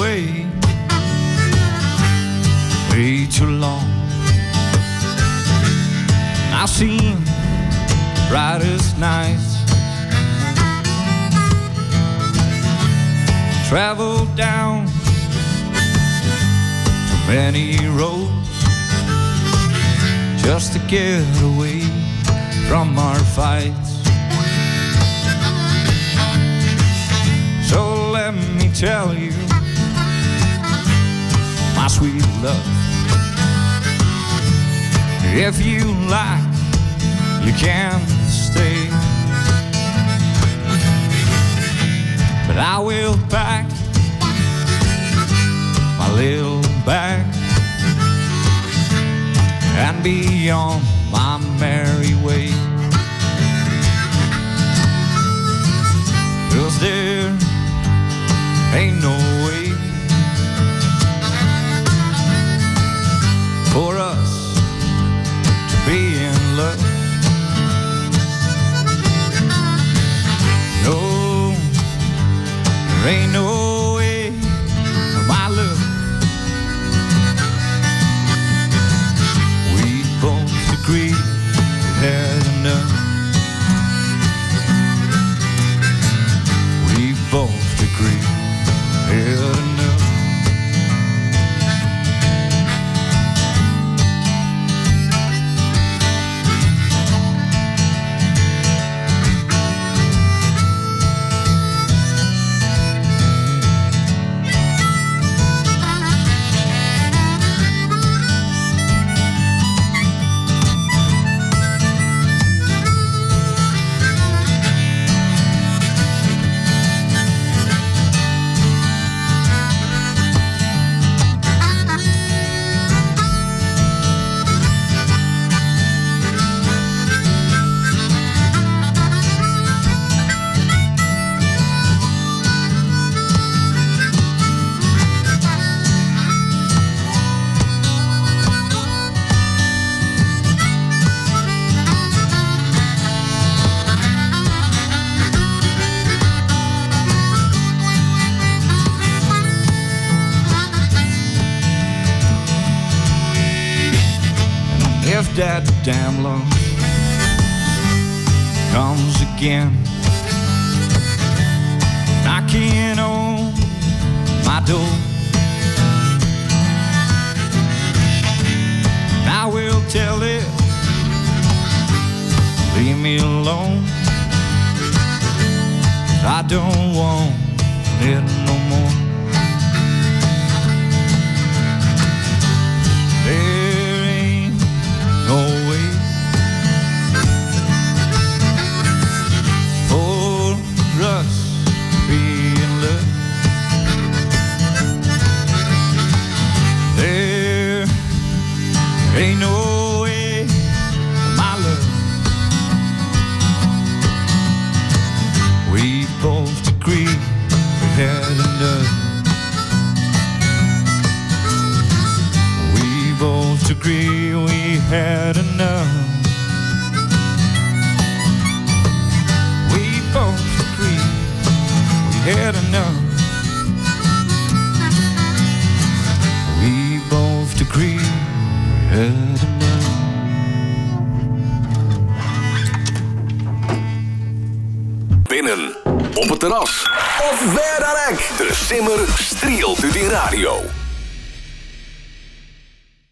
away way too long. I've seen brightest nights, traveled down too many roads just to get away from our fights. So let me tell you, my sweet love, if you like, you can stay, but I will pack my little bag and be on my merry way. 'Cause there ain't no way for us to be in love. No, there ain't no way, my love. We both agree we had enough. We both agree we had enough. If that damn love comes again, knocking on my door, I will tell it, leave me alone. I don't want it no more. No way for us to be in love. There ain't no way, my love. We both agree we had enough. We both agree we had enough. We both agree we had enough. We both agree we had enough. Binnen, op het terras of verder. De simmer strielt u die radio.